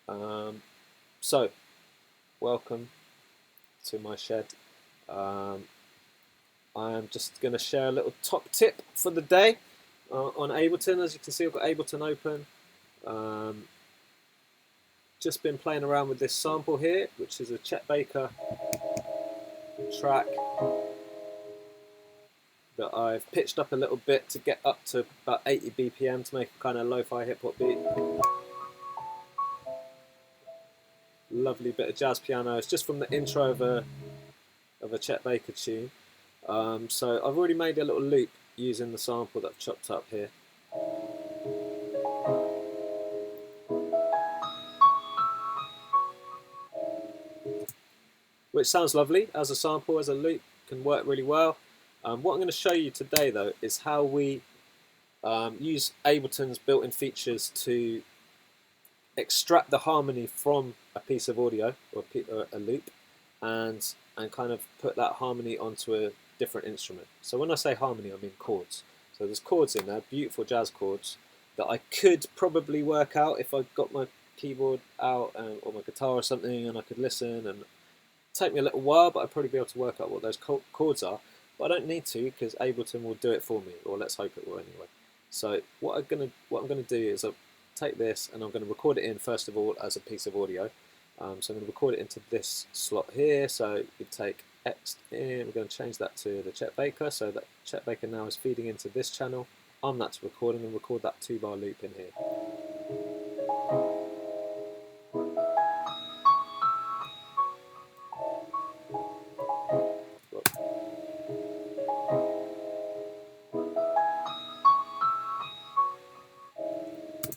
So, welcome to my shed. I am just going to share a little top tip for the day on Ableton. As you can see, I've got Ableton open. Just been playing around with this sample here, which is a Chet Baker track that I've pitched up a little bit to get up to about 80 BPM to make a kind of lo-fi hip-hop beat. Lovely bit of jazz piano. It's just from the intro of a Chet Baker tune. So I've already made a little loop using the sample that I've chopped up here. Which sounds lovely as a sample, as a loop, can work really well. What I'm going to show you today though is how we use Ableton's built-in features to extract the harmony from a piece of audio or a loop and kind of put that harmony onto a different instrument. So when I say harmony, I mean chords. So there's chords in there, beautiful jazz chords that I could probably work out if I got my keyboard out or my guitar or something, and I could listen. And take me a little while, but I'd probably be able to work out what those chords are. But I don't need to, because Ableton will do it for me, or let's hope it will anyway. So what I'm gonna do is I'll take this and I'm going to record it in first of all as a piece of audio. So I'm going to record it into this slot here. So you take X in, we're going to change that to the Chet Baker, so that Chet Baker now is feeding into this channel. Arm that to recording and record that 2-bar loop in here.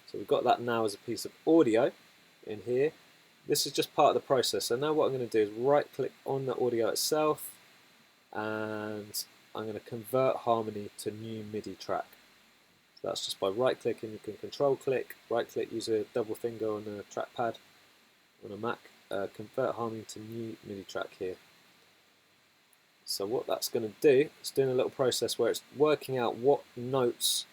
So we've got that now as a piece of audio in here. This is just part of the process. So now what I'm going to do is right click on the audio itself, and I'm going to convert harmony to new MIDI track. So that's just by right clicking. You can control click, right click, use a double finger on the trackpad on a Mac, convert harmony to new MIDI track here. So what that's going to do, it's doing a little process where it's working out what notes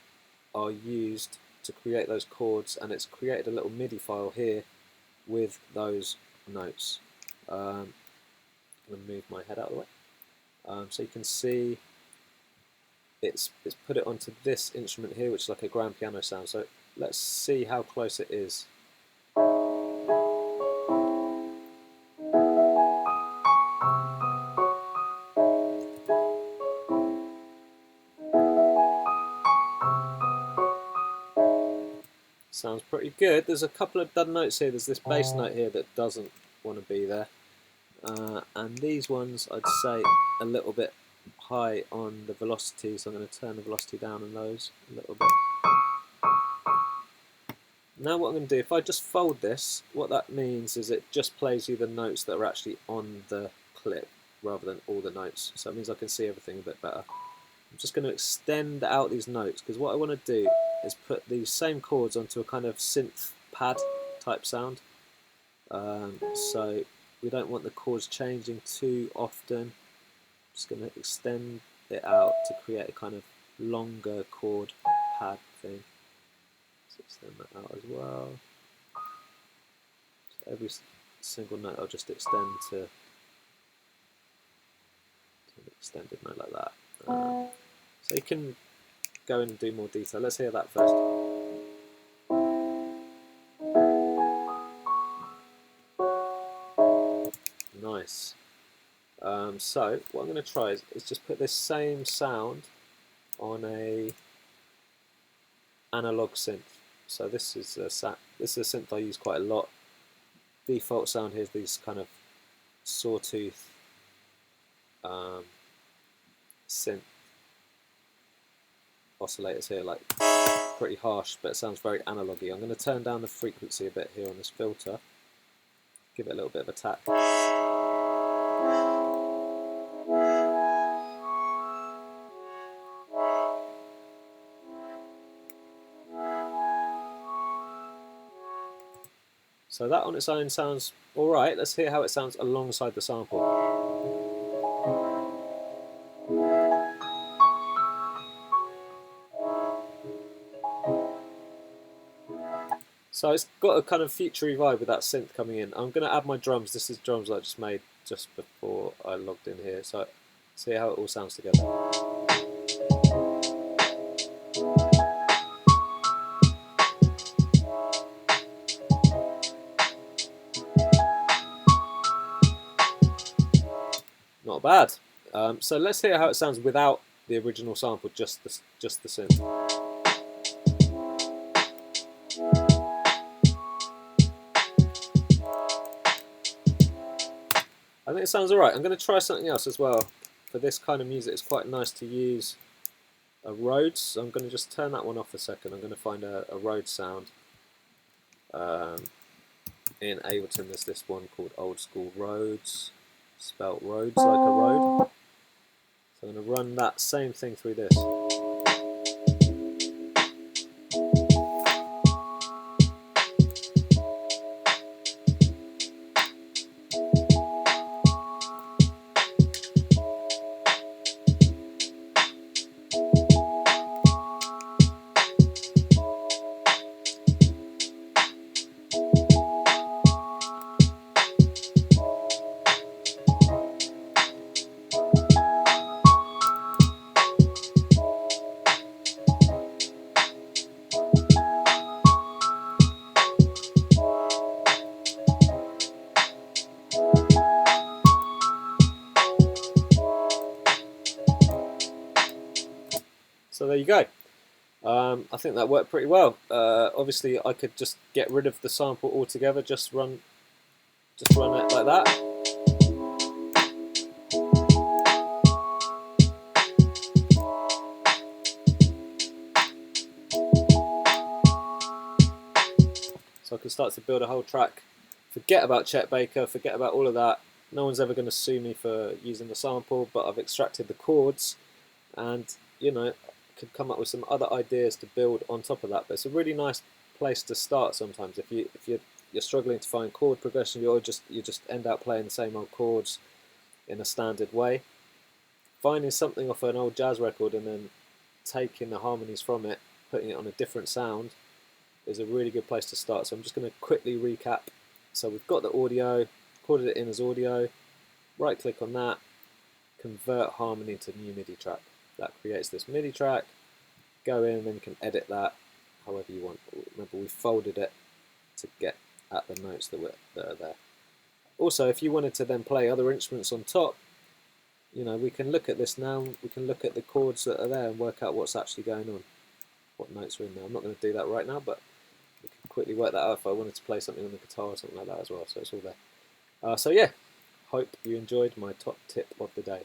are used to create those chords, and it's created a little MIDI file here with those notes. I'm going to move my head out of the way. So you can see it's put it onto this instrument here, which is like a grand piano sound. So let's see how close it is. Sounds pretty good. There's a couple of dud notes here. There's this bass note here that doesn't want to be there. And these ones I'd say a little bit high on the velocity, so I'm going to turn the velocity down on those a little bit. Now what I'm going to do, if I just fold this, what that means is it just plays you the notes that are actually on the clip rather than all the notes. So it means I can see everything a bit better. I'm just going to extend out these notes, because what I want to do is put these same chords onto a kind of synth pad type sound. So we don't want the chords changing too often. I'm just going to extend it out to create a kind of longer chord pad thing. Let's extend that out as well. So every single note I'll just extend to an extended note like that. So you can go in and do more detail. Let's hear that first. Nice. So what I'm going to try is just put this same sound on a analog synth. So this is a synth I use quite a lot. Default sound here is these kind of sawtooth synth oscillators here, like pretty harsh, but it sounds very analogy. I'm going to turn down the frequency a bit here on this filter, give it a little bit of attack. So that on its own sounds alright. Let's hear how it sounds alongside the sample. So So it's got a kind of futury vibe with that synth coming in. I'm going to add my drums. This is drums I just made just before I logged in here. So see how it all sounds together. Not bad. So let's hear how it sounds without the original sample, just the synth. I think it sounds alright. I'm going to try something else as well. For this kind of music, it's quite nice to use a Rhodes. So I'm going to just turn that one off a second. I'm going to find a Rhodes sound. In Ableton, there's this one called Old School Rhodes, spelt Rhodes like a road. So I'm going to run that same thing through this. So there you go. I think that worked pretty well. Obviously, I could just get rid of the sample altogether. Just run it like that. So I can start to build a whole track. Forget about Chet Baker. Forget about all of that. No one's ever going to sue me for using the sample. But I've extracted the chords, and you know, could come up with some other ideas to build on top of that. But it's a really nice place to start sometimes if you're struggling to find chord progression, you just end up playing the same old chords in a standard way. Finding something off an old jazz record and then taking the harmonies from it, putting it on a different sound, is a really good place to start. So I'm just going to quickly recap. So we've got the audio, recorded it in as audio, right click on that, convert harmony to new MIDI track. That creates this MIDI track. Go in and then you can edit that however you want. Remember, we folded it to get at the notes that are there. Also, if you wanted to then play other instruments on top, you know, we can look at this now. We can look at the chords that are there and work out what's actually going on, what notes are in there. I'm not going to do that right now, but we can quickly work that out if I wanted to play something on the guitar or something like that as well. So it's all there. So yeah, hope you enjoyed my top tip of the day.